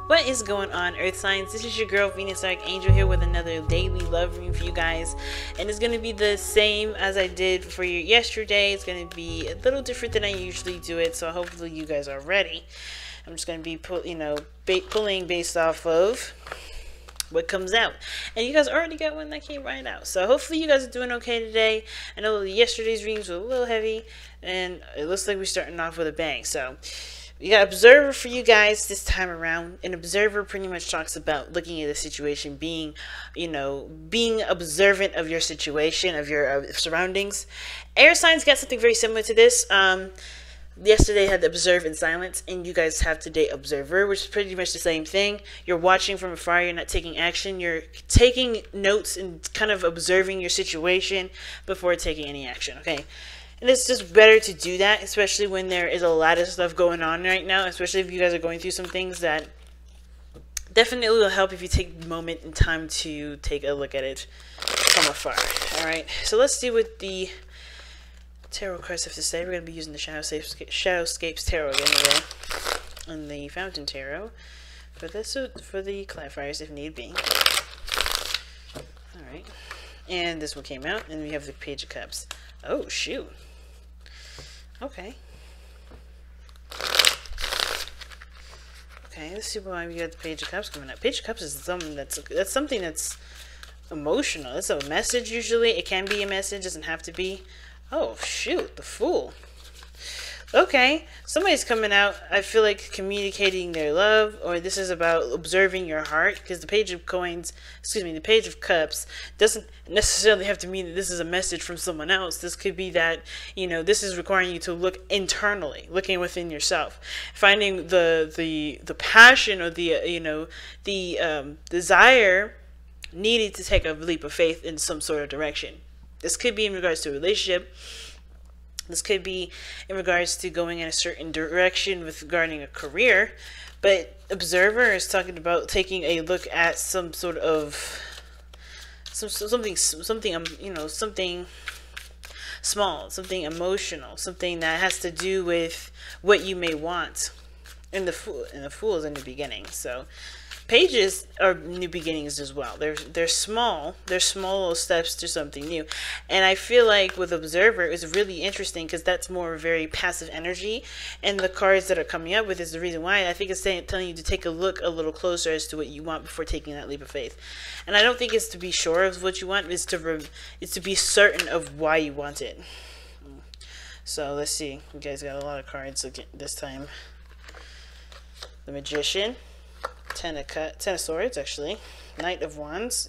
What is going on, Earth Signs? This is your girl, Venus Archangel, here with another daily love reading for you guys. And it's going to be the same as I did for you yesterday. It's going to be a little different than I usually do it, so hopefully you guys are ready. I'm just going to be pulling based off of what comes out. And you guys already got one that came right out. So hopefully you guys are doing okay today. I know yesterday's readings were a little heavy, and it looks like we're starting off with a bang. So we got Observer for you guys this time around. An Observer pretty much talks about looking at a situation, being observant of your situation, of your surroundings. Air signs got something very similar to this. Yesterday had the Observe in Silence, and you guys have today Observer, which is pretty much the same thing. You're watching from afar, you're not taking action, you're taking notes and kind of observing your situation before taking any action, okay? And it's just better to do that, especially when there is a lot of stuff going on right now, especially if you guys are going through some things that definitely will help if you take a moment in time to take a look at it from afar. Alright, so let's see what the tarot cards have to say. We're going to be using the ShadowScapes tarot again today, and the Fountain Tarot for the clarifiers if need be. Alright, and this one came out, and we have the Page of Cups. Oh, shoot. Okay. Okay, let's see why we got the Page of Cups coming up. Page of Cups is something that's emotional. It's a message usually. It can be a message, doesn't have to be. Oh, shoot, the Fool. Okay, somebody's coming out, I feel like, communicating their love, or this is about observing your heart, because the Page of the Page of Cups doesn't necessarily have to mean that this is a message from someone else. This could be that, this is requiring you to look internally, looking within yourself, finding the passion or the desire needed to take a leap of faith in some sort of direction. This could be in regards to a relationship. This could be in regards to going in a certain direction regarding a career, but Observer is talking about taking a look at some sort of something small, something emotional, something that has to do with what you may want. And the Fool is in the beginning, so pages are new beginnings as well. They're small little steps to something new. And I feel like with Observer is really interesting because that's more very passive energy, and the cards that are coming up with is the reason why. I think it's telling you to take a look a little closer as to what you want before taking that leap of faith. And I don't think it's to be sure of what you want, it's to be certain of why you want it. So let's see. You guys got a lot of cards this time. The Magician, Ten of Swords, actually. Knight of Wands.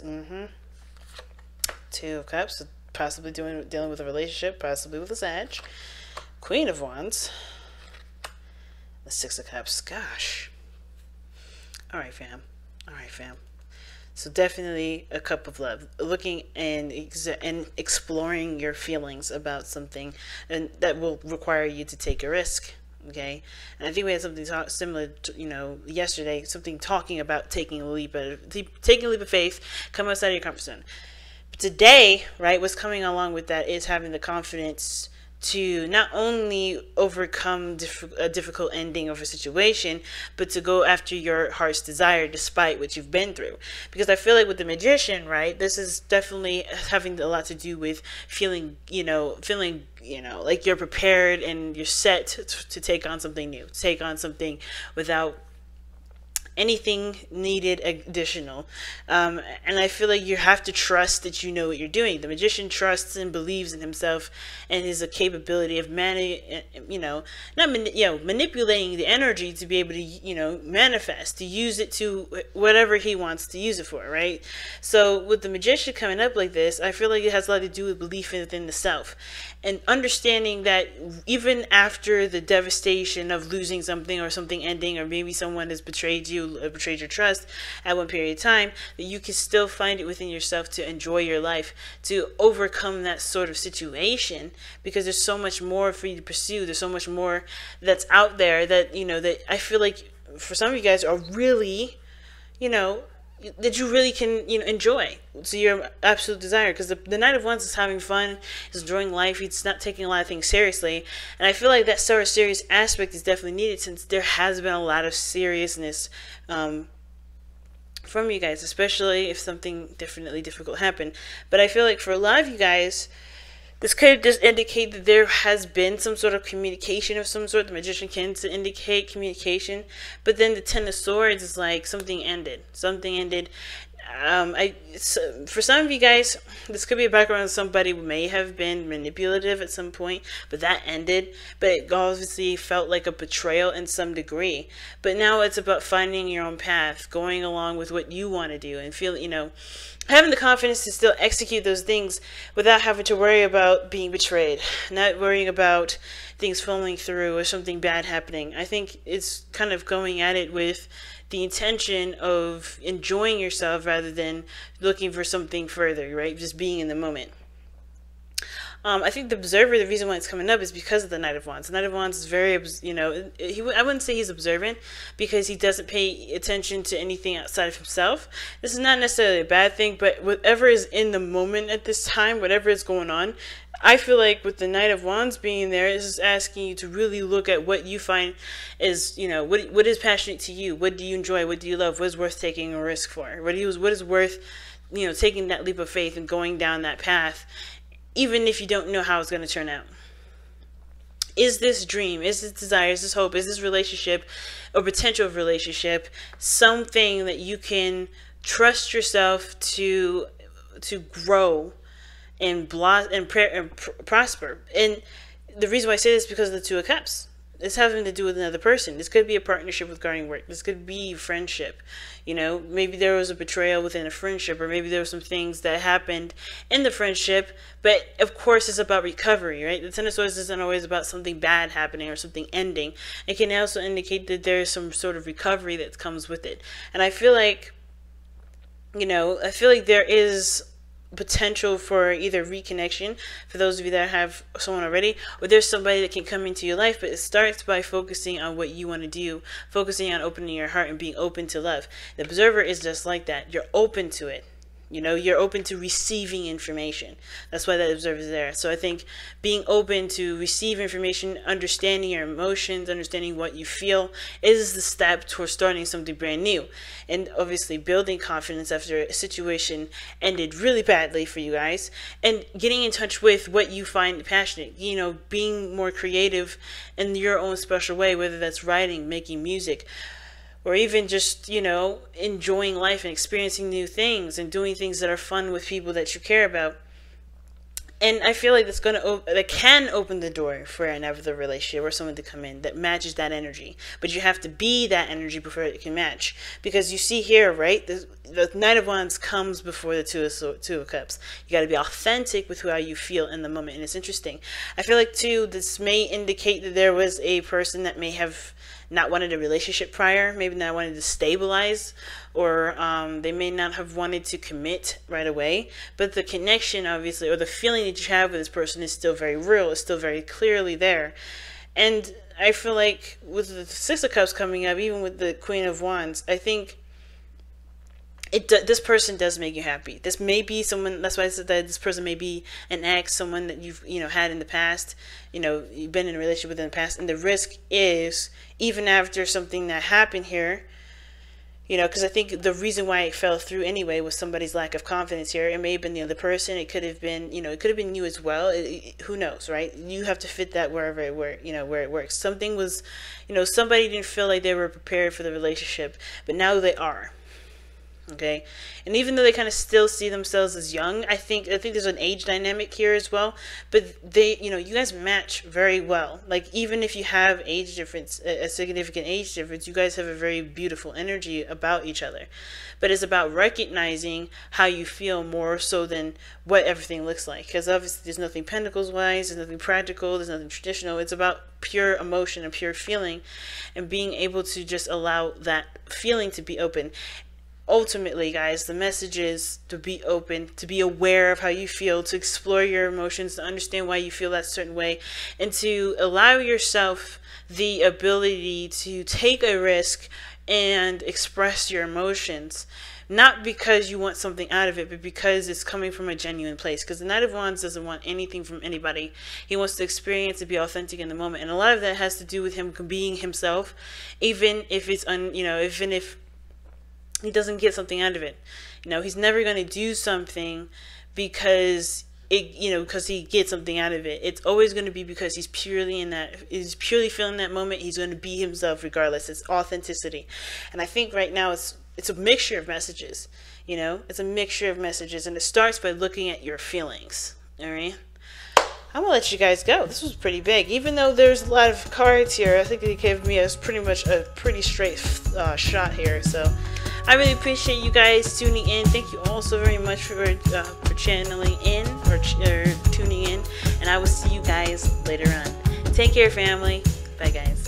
Two of Cups, possibly dealing with a relationship, possibly with a Sag. Queen of Wands. The Six of Cups. Gosh. Alright, fam. Alright, fam. So definitely a cup of love. Looking and exploring your feelings about something, and that will require you to take a risk. Okay, and I think we had something similar to, yesterday, something talking about taking a leap of faith, come outside of your comfort zone. But today, right, what's coming along with that is having the confidence to not only overcome a difficult ending of a situation, but to go after your heart's desire despite what you've been through. Because I feel like with the Magician, right, this is definitely having a lot to do with feeling like you're prepared and you're set to take on something new, to take on something without anything needed additional, and I feel like you have to trust that you know what you're doing. The Magician trusts and believes in himself and his capability of manipulating the energy to be able to manifest, to use it to whatever he wants to use it for, right? So with the Magician coming up like this, I feel like it has a lot to do with belief within the self, and understanding that even after the devastation of losing something or something ending, or maybe someone has betrayed you, betrayed your trust at one period of time, that you can still find it within yourself to enjoy your life, to overcome that sort of situation, because there's so much more for you to pursue. There's so much more that's out there that that I feel like for some of you guys are really that you really can, you know, enjoy to your absolute desire. Because the Knight of Wands is having fun, is enjoying life, he's not taking a lot of things seriously. And I feel like that sort of serious aspect is definitely needed, since there has been a lot of seriousness from you guys, especially if something definitely difficult happened. But I feel like for a lot of you guys, this could just indicate that there has been some sort of communication of some sort. The Magician can to indicate communication, but then the Ten of Swords is like something ended. Something ended. For some of you guys, this could be a background of somebody who may have been manipulative at some point, but that ended. But it obviously felt like a betrayal in some degree. But now it's about finding your own path, going along with what you want to do, and feel, you know, having the confidence to still execute those things without having to worry about being betrayed, not worrying about things falling through or something bad happening. I think it's kind of going at it with the intention of enjoying yourself rather than looking for something further, right? Just being in the moment. I think the Observer, the reason why it's coming up is because of the Knight of Wands. The Knight of Wands is very, you know, I wouldn't say he's observant, because he doesn't pay attention to anything outside of himself. This is not necessarily a bad thing, but whatever is in the moment at this time, whatever is going on, I feel like with the Knight of Wands being there, this is asking you to really look at what you find is, you know, what is passionate to you. What do you enjoy? What do you love? What is worth taking a risk for? What is worth, you know, taking that leap of faith and going down that path, even if you don't know how it's going to turn out. Is this dream, is this desire, is this hope, is this relationship or potential relationship something that you can trust yourself to grow and prosper? And the reason why I say this is because of the Two of Cups. It's having to do with another person. This could be a partnership with guarding work. This could be friendship. You know, maybe there was a betrayal within a friendship, or maybe there were some things that happened in the friendship. But of course, it's about recovery, right? The Ten of Swords isn't always about something bad happening or something ending. It can also indicate that there's some sort of recovery that comes with it. And I feel like, you know, there is potential for either reconnection for those of you that have someone already, or there's somebody that can come into your life. But it starts by focusing on what you want to do, focusing on opening your heart and being open to love. The Observer is just like that. You're open to it. You know, you're open to receiving information. That's why that Observer is there. So I think being open to receive information, understanding your emotions, understanding what you feel, is the step towards starting something brand new. And obviously building confidence after a situation ended really badly for you guys, and getting in touch with what you find passionate. You know, being more creative in your own special way, whether that's writing, making music, or even just, you know, enjoying life and experiencing new things and doing things that are fun with people that you care about. And I feel like that can open the door for another relationship or someone to come in that matches that energy. But you have to be that energy before it can match. Because you see here, right, the Knight of Wands comes before the Two of Cups. You got to be authentic with how you feel in the moment. And it's interesting. I feel like, too, this may indicate that there was a person that may have not wanted a relationship prior, maybe not wanted to stabilize, or they may not have wanted to commit right away. But the connection, obviously, or the feeling that you have with this person is still very real, is still very clearly there. And I feel like with the Six of Cups coming up, even with the Queen of Wands, I think this person does make you happy. This may be someone, that's why I said that this person may be an ex, someone that you've, you know, had in the past, you know, you've been in a relationship with in the past. And the risk is, even after something that happened here, you know, because I think the reason why it fell through anyway was somebody's lack of confidence here. It may have been the other person. It could have been, you know, it could have been you as well. Who knows, right? You have to fit that wherever it where it works. Something was, you know, somebody didn't feel like they were prepared for the relationship, but now they are. Okay, and even though they kind of still see themselves as young, I think there's an age dynamic here as well. But they, you know, you guys match very well. Like, even if you have age difference, a significant age difference, you guys have a very beautiful energy about each other. But it's about recognizing how you feel more so than what everything looks like. Because obviously there's nothing pentacles wise, there's nothing practical, there's nothing traditional. It's about pure emotion and pure feeling, and being able to just allow that feeling to be open. Ultimately, guys, the message is to be open, to be aware of how you feel, to explore your emotions, to understand why you feel that certain way, and to allow yourself the ability to take a risk and express your emotions. Not because you want something out of it, but because it's coming from a genuine place. Because the Knight of Wands doesn't want anything from anybody. He wants to experience and be authentic in the moment. And a lot of that has to do with him being himself, even if it's, even if he doesn't get something out of it. You know, he's never going to do something because because he gets something out of it. It's always going to be because he's purely feeling that moment. He's going to be himself regardless. It's authenticity. And I think right now it's a mixture of messages. It's a mixture of messages, and it starts by looking at your feelings. All right, I'm gonna let you guys go. This was pretty big, even though there's a lot of cards here. I think they gave me pretty much a pretty straight shot here. So I really appreciate you guys tuning in. Thank you all so very much for channeling in or tuning in, and I will see you guys later on. Take care, family. Bye, guys.